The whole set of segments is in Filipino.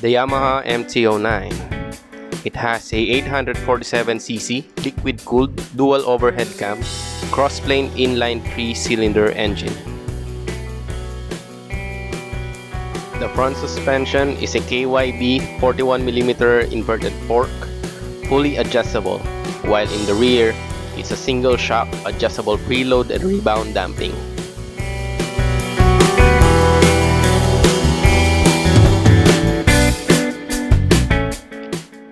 the Yamaha MT-09. It has a 847cc liquid-cooled dual overhead cam, cross-plane inline 3-cylinder engine. The front suspension is a KYB 41mm inverted fork, fully adjustable, while in the rear, it's a single shock adjustable preload and rebound damping.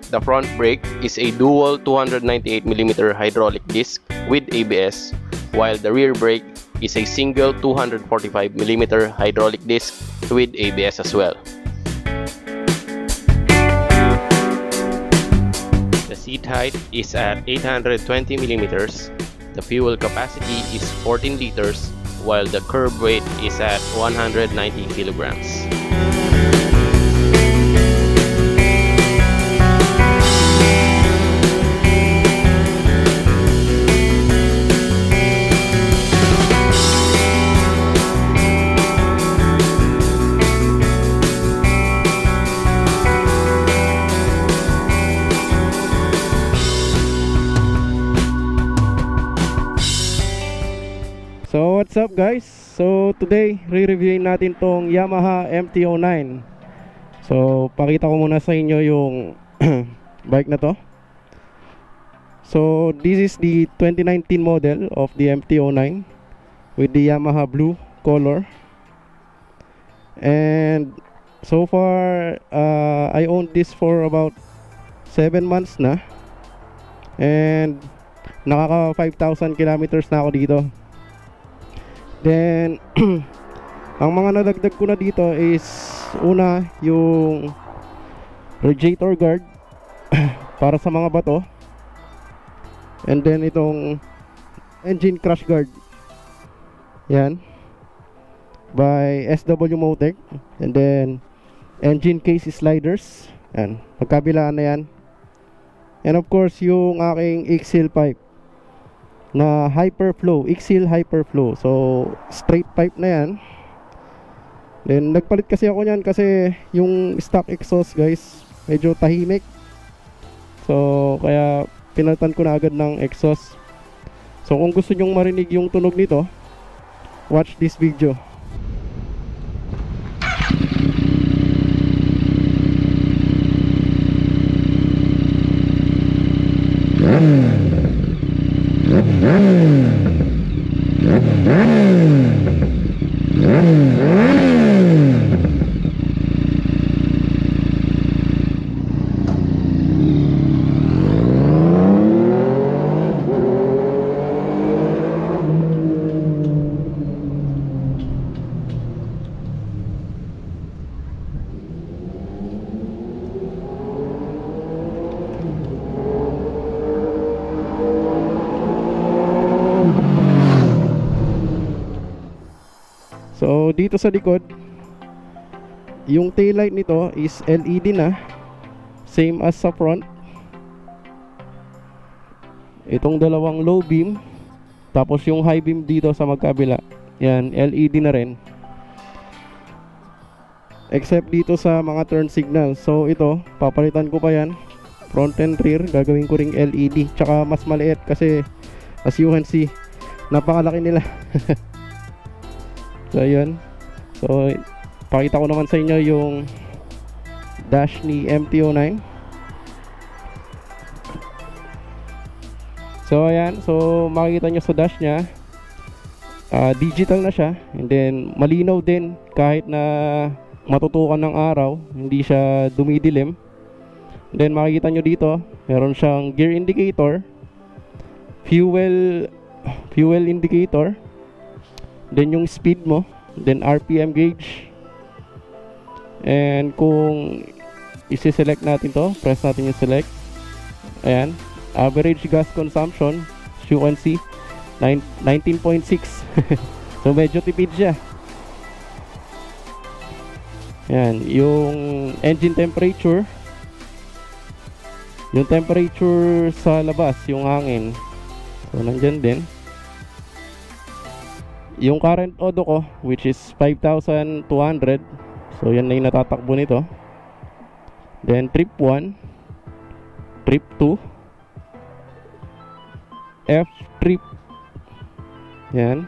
The front brake is a dual 298mm hydraulic disc with ABS, while the rear brake is a single 245mm hydraulic disc with ABS as well. The seat height is at 820mm. The fuel capacity is 14 liters, while the curb weight is at 190 kilograms. So what's up guys? So today re-reviewin natin tong Yamaha MT-09. So pakita ko muna sa inyo yung bike na to. So this is the 2019 model of the MT-09 with the Yamaha blue color. And so far I owned this for about 7 months na. And nakaka 5,000 kilometers na ako dito. Then ang mga nadagdag ko na dito is una yung radiator guard para sa mga bato, and then itong engine crash guard, yan, by SW Motec, and then engine case sliders, yan, magkabilaan na yan, and of course yung aking X-Seal pipe na Hyperflow, X-Seal Hyperflow. So straight pipe na yan. Then nagpalit kasi ako niyan kasi yung stock exhaust guys medyo tahimik. So kaya pinalitan ko na agad ng exhaust. So kung gusto nyong marinig yung tunog nito, watch this video. So dito sa likod, yung taillight nito is LED na, same as sa front. Itong dalawang low beam, tapos yung high beam dito sa magkabila, yan, LED na rin. Except dito sa mga turn signal. So ito, papalitan ko pa yan, front and rear, gagawin ko ring LED, tsaka mas maliit kasi as you can see, napakalaki nila. So yun. So pakita ko naman sa inyo yung dash ni MT-09. So ayan, so makikita nyo sa dash nya, digital na siya, and then malinaw din kahit na matutukan ng araw, hindi siya dumidilim. Then makikita nyo dito, meron siyang gear indicator, fuel indicator, then yung speed mo, then RPM gauge, and kung isi-select natin to, press natin yung select, ayan, average gas consumption, as you can see, 19.6. So medyo tipid siya. Ayan, yung engine temperature, yung temperature sa labas, yung hangin, so nandyan din. Yung current odo ko, which is 5,200. So yan na yung natatakbo nito. then trip 1, trip 2, F trip, yan.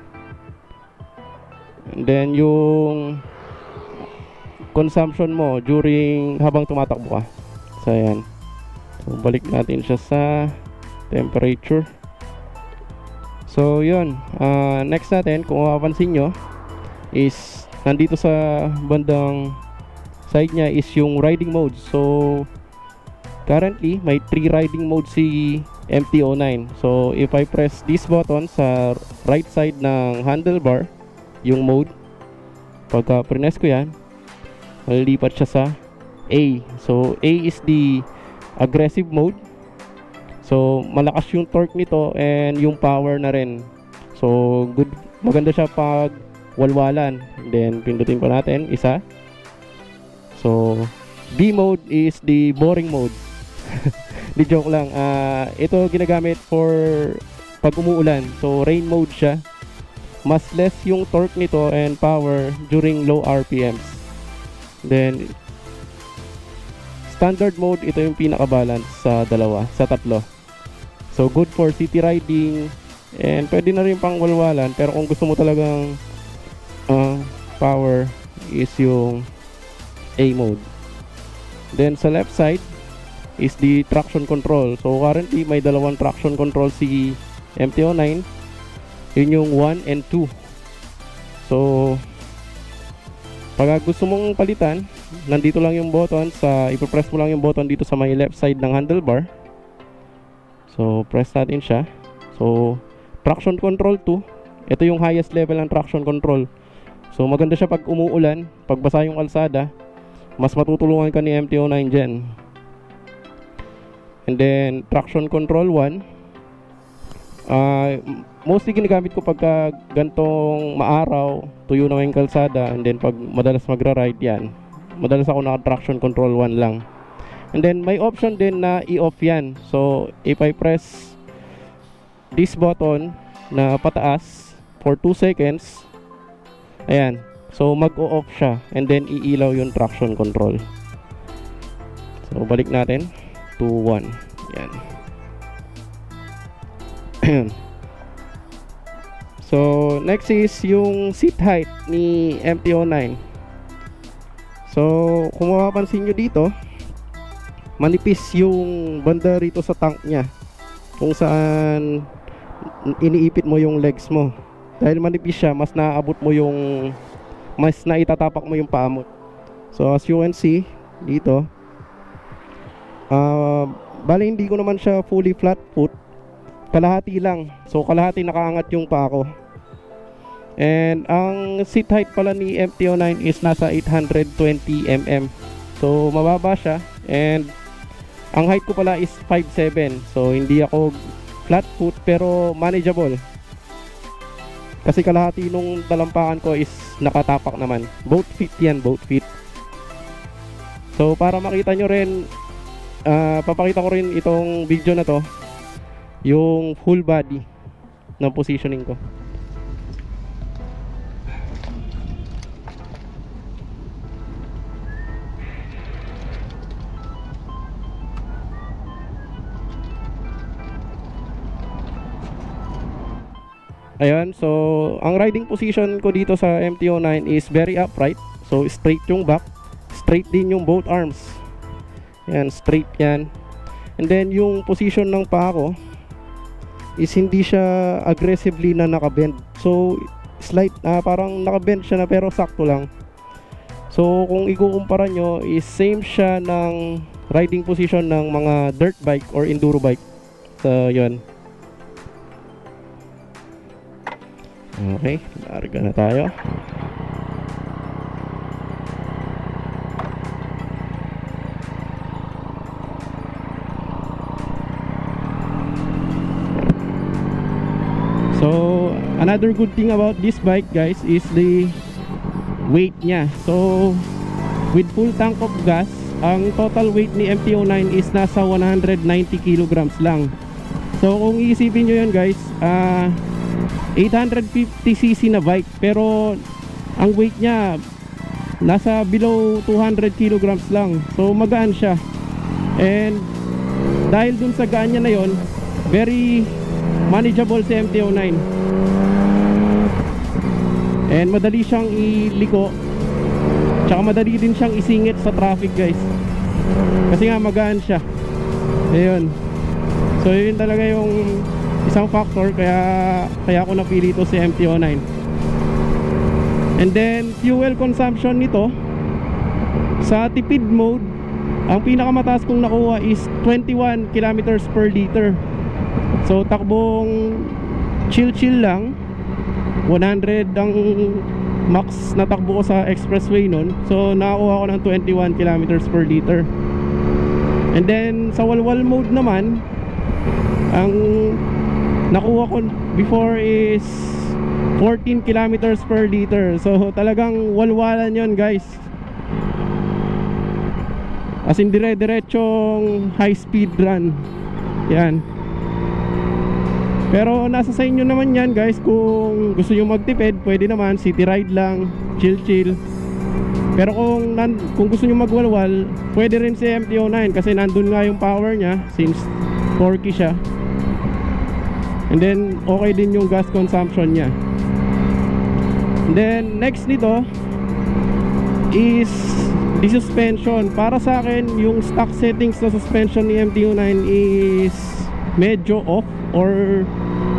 And then yung consumption mo during habang tumatakbo ka. So yan. So balik natin siya sa temperature. So yun, next natin, kung mapapansin nyo, is nandito sa bandang side nya is yung riding mode. So currently may 3 riding mode si MT-09. So if I press this button sa right side ng handlebar, yung mode, pagka press ko yan, malilipat siya sa A. So A is the aggressive mode. So malakas yung torque nito and yung power na rin. So good, maganda siya pag walwalan. Then pindutin pa natin isa. So B mode is the boring mode. Di joke lang. Ito ginagamit for pag umuulan. So rain mode siya. Mas less yung torque nito and power during low RPMs. Then standard mode, ito yung pinaka-balance sa tatlo. So good for city riding and pwede na rin pang walwalan, pero kung gusto mo talagang power is yung A mode. Then sa left side is the traction control. So currently may dalawang traction control si MT-09. Yun yung 1 and 2. So pag gusto mong palitan, nandito lang yung button, ipapress mo lang yung button dito sa may left side ng handlebar. So press natin siya. So traction control 2. Ito yung highest level ng traction control. So maganda siya pag umuulan, pag basa yung kalsada, mas matutulungan ka ni MT-09 dyan. And then traction control 1, mostly ginagamit ko pagka gantong maaraw, tuyo na yung kalsada, and then pag madalas magra-ride yan, madalas ako naka traction control 1 lang. And then may option din na i-off yan. So if I press this button na pataas for 2 seconds, ayan, so mag-o-off siya and then iilaw yung traction control. So balik natin to 1. Yan. So next is yung seat height ni MT-09. So kung mapapansin nyo dito, manipis yung banda rito sa tank nya, kung saan iniipit mo yung legs mo. Dahil manipis siya, mas naaabot mo yung, mas naitatapak mo yung paa mo. So as you can see dito, bali hindi ko naman siya fully flat foot, kalahati lang. So kalahati nakaangat yung paa ko. And ang seat height pala ni MT-09 is nasa 820 mm. So mababa siya, and ang height ko pala is 5'7". So hindi ako flat foot pero manageable. Kasi kalahati nung talampakan ko is nakatapak naman. Both feet yan, both feet. So para makita nyo rin, papakita ko rin itong video na to, yung full body ng positioning ko. Ayan, so ang riding position ko dito sa MT-09 is very upright. So straight yung back, straight din yung both arms. Ayan, straight yan. And then yung position ng paa ko is hindi siya aggressively na nakabend. So slight, parang nakabend siya na pero sakto lang. So kung ikukumpara nyo, is same siya ng riding position ng mga dirt bike or enduro bike. So yun. Okay, larga na tayo. So another good thing about this bike, guys, is the weight niya. So with full tank of gas, ang total weight ni MT-09 is nasa 190 kilograms lang. So kung iisipin nyo yun, guys, 850cc na bike, pero ang weight niya nasa below 200 kilograms lang. So magaan siya. And dahil dun sa gaan niya na yon, very manageable si MT-09. And madali siyang iliko, tsaka madali din siyang isingit sa traffic, guys. Kasi nga magaan siya. Ayun. So yun talaga yung isang factor kaya ako napili ito si MT-09. And then fuel consumption nito, sa tipid mode, ang pinakamataas kong nakuha is 21 kilometers per liter. So takbong chill lang, 100 ang max na takbo ko sa expressway nun. So nakakuha ko ng 21 kilometers per liter. And then sa walwal mode naman, ang nakuha ko before is 14 kilometers per liter. So talagang walwalan yon, guys. As in dire-diretsong high speed run. Yan. Pero nasa sa inyo naman yan, guys. Kung gusto nyo magtipid, pwede naman city ride lang, chill. Pero kung gusto nyo magwalwal, pwede rin si MT-09 kasi nandun nga yung power nya, since torquey siya. And then okay din yung gas consumption nya. And then next nito is the suspension. Para sa akin, yung stock settings na suspension ni MT-09 is medyo off, or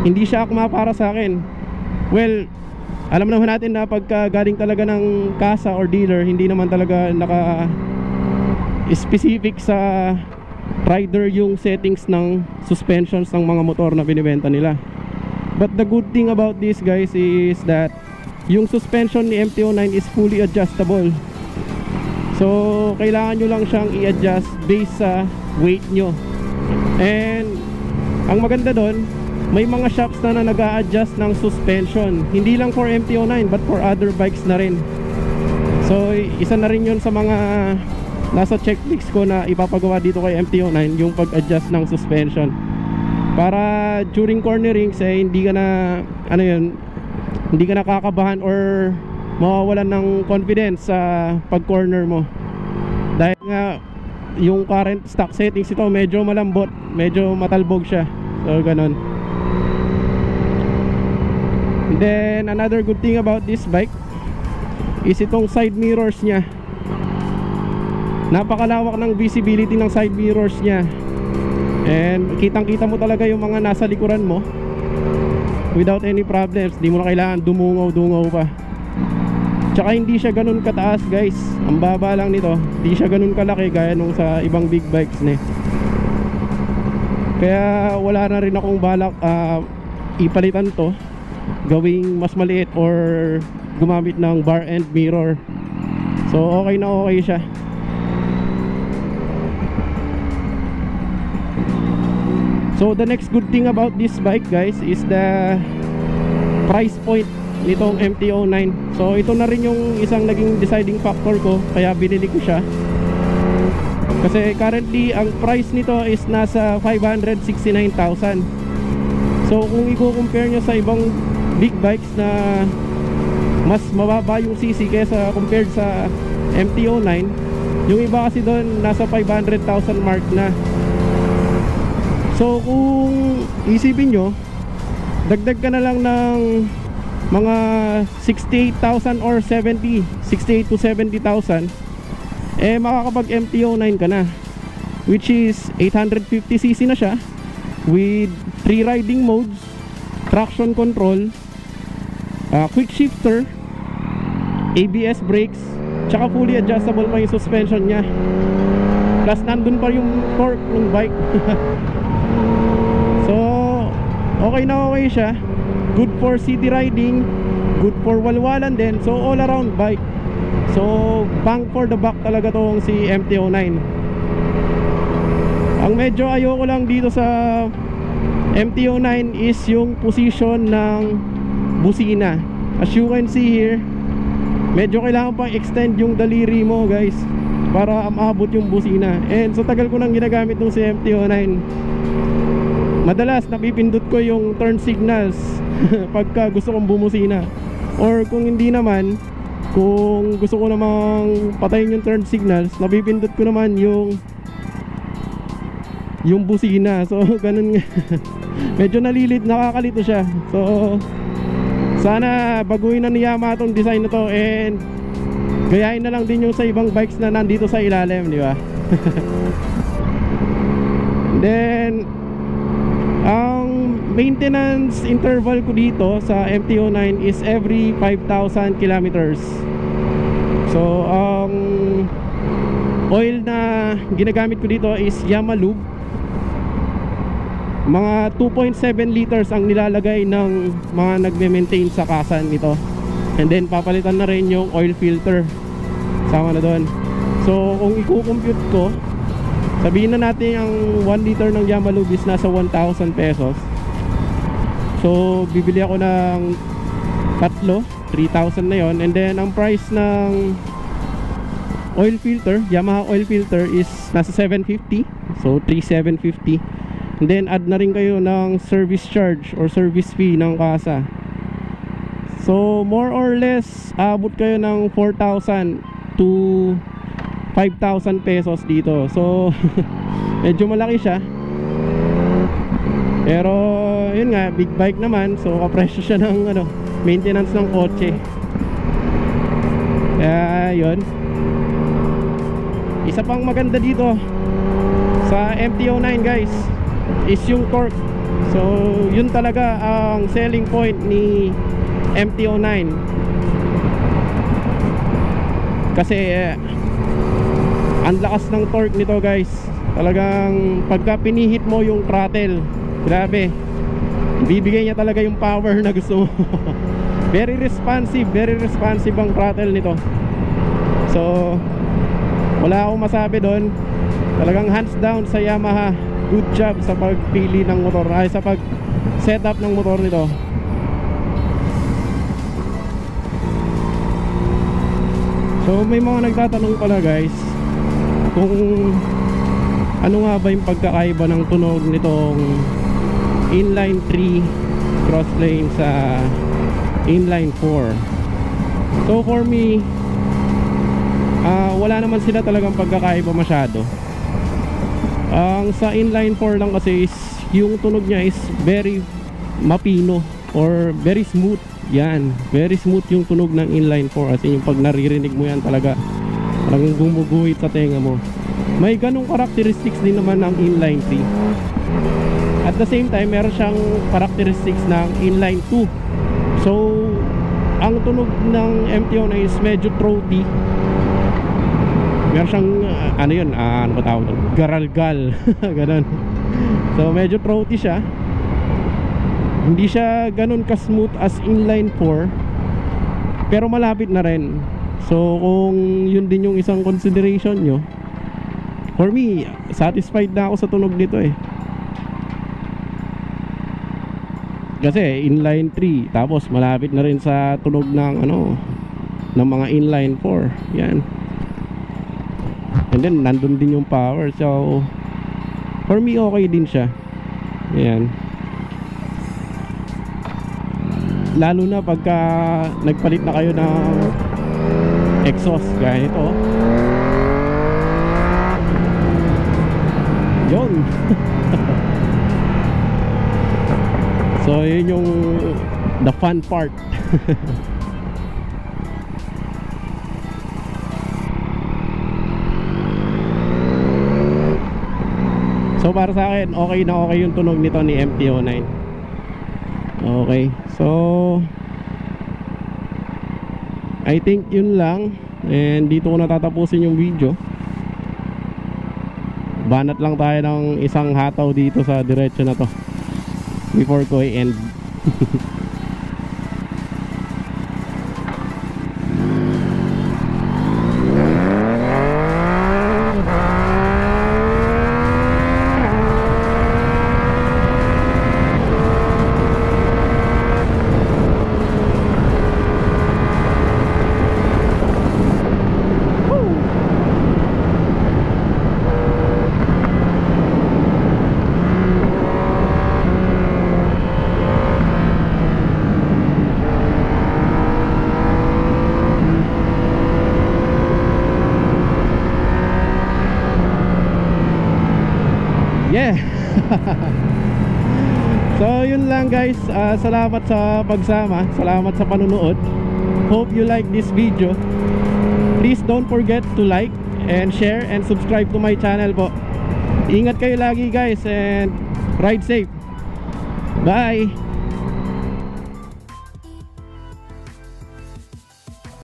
hindi siya akma para sa akin. Well, alam naman natin na pagka galing talaga ng kasa or dealer, hindi naman talaga naka specific sa rider yung settings ng suspensions ng mga motor na binibenta nila. But the good thing about this, guys, is that yung suspension ni MT-09 is fully adjustable. So kailangan nyo lang siyang i-adjust based sa weight nyo. And ang maganda doon, may mga shops na nag-a-adjust ng suspension, hindi lang for MT-09 but for other bikes na rin. So isa na rin yun sa mga nasa checklist ko na ipapagawa dito kay MT-09, yung pag-adjust ng suspension, para during cornerings hindi ka na hindi ka nakakabahan or mawawalan ng confidence sa pag-corner mo. Dahil nga yung current stock settings ito medyo malambot, medyo matalbog siya. So ganon. And then another good thing about this bike is itong side mirrors nya. Napakalawak ng visibility ng side mirrors nya. And kitang kita mo talaga yung mga nasa likuran mo without any problems. Di mo na kailangan dumungaw pa. Tsaka hindi siya ganun kataas, guys. Ang baba lang nito. Hindi siya ganun kalaki gaya nung sa ibang big bikes na. Kaya wala na rin akong balak ipalitan to, gawing mas maliit or gumamit ng bar end mirror. So okay na okay siya. So the next good thing about this bike, guys, is the price point nitong MT-09. So ito na rin yung isang naging deciding factor ko kaya binili ko siya. Kasi currently ang price nito is nasa 569,000. So kung i-compare nyo sa ibang big bikes na mas mababa yung CC kesa compared sa MT-09, yung iba kasi doon nasa 500,000 mark na. So kung isipin nyo, dagdag ka na lang ng mga 68,000 or 68 to 70,000, makakapag MT-09 ka na, which is 850cc na siya with 3 riding modes, traction control, quick shifter, ABS brakes, tsaka fully adjustable pa yung suspension nya. Plus nandun pa yung torque ng bike. So okay na okay siya. Good for city riding, good for walwalan din. So all around bike. So bang for the buck talaga tong si MT-09. Ang medyo ayoko lang dito sa MT-09 is yung position ng busina. As you can see here, medyo kailangan pang extend yung daliri mo, guys, para maabot yung busina. And so tagal ko nang ginagamit tong si MT-09. Madalas napipindot ko yung turn signals pagka gusto kong bumusina. Or kung hindi naman, kung gusto ko namang patayin yung turn signals, napipindot ko naman yung busina. So ganun nga. Medyo nalilid, nakakalito siya. So sana baguhin na ni Yamaha tong design na to, and gayahin na lang din yung sa ibang bikes na nandito sa ilalim, di ba? Then ang maintenance interval ko dito sa MT-09 is every 5,000 kilometers. So ang oil na ginagamit ko dito is Yamalube. Mga 2.7 liters ang nilalagay ng mga nagme-maintain sa kasan nito. And then papalitan na rin yung oil filter, sama na doon. So kung i-compute ko, sabihin na natin ang 1 liter ng Yamalube is nasa 1,000 pesos. So bibili ako ng tatlo, 3,000 na yon. And then ang price ng oil filter, Yamaha oil filter, is nasa 750. So 3,750. And then add na rin kayo ng service charge or service fee ng kasa. So more or less abot kayo ng 4,000 to 5,000 pesos dito. So medyo malaki siya. Pero yun nga, big bike naman, so kapresyo siya ng maintenance ng kotse. Kaya yun. Isa pang maganda dito sa MT-09 guys is yung torque. So yun talaga ang selling point ni MT-09. Kasi ang lakas ng torque nito guys. Talagang pagka pinihit mo yung throttle, grabe, bibigay niya talaga yung power na gusto mo. Very responsive ang throttle nito. So wala akong masabi doon. Talagang hands down sa Yamaha. Good job sa pagpili ng motor, ay sa pag setup ng motor nito. So may mga nagtatanong pala guys kung ano nga ba yung pagkakaiba ng tunog nitong inline 3 crosslane sa inline 4. So for me, wala naman sila talagang pagkakaiba masyado. Ang sa inline 4 lang kasi is yung tunog niya is very mapino or very smooth. Yan, very smooth yung tunog ng inline 4. As in, yung pag naririnig mo yan talaga, parang gumuguhit sa tenga mo. May ganong characteristics din naman ng inline 3. At the same time, meron siyang characteristics ng inline 2. So ang tunog ng MT-09 is medyo throaty. Meron siyang ano yun, ano ba tawag doon? Garalgal. Ganon. So medyo throaty siya. Hindi siya ganun ka-smooth as inline 4, pero malapit na rin. So kung yun din yung isang consideration nyo, for me, satisfied na ako sa tunog nito eh. Kasi inline 3, tapos malapit na rin sa tunog ng ng mga inline 4. Yan. And then nandun din yung power. So for me, okay din siya. Yan. Lalo na pagka nagpalit na kayo ng exhaust, gaya ito. Yun. So yun yung the fun part. So para sa akin, okay na okay yung tunog nito ni MT-09. Okay, so I think yun lang. And dito ko natatapusin yung video. Banat lang tayo ng isang hataw dito sa diretso na to before ko i-end. Yeah. So yun lang guys, salamat sa pagsama, salamat sa panunood. Hope you like this video. Please don't forget to like and share and subscribe to my channel po. Ingat kayo lagi guys and ride safe. Bye.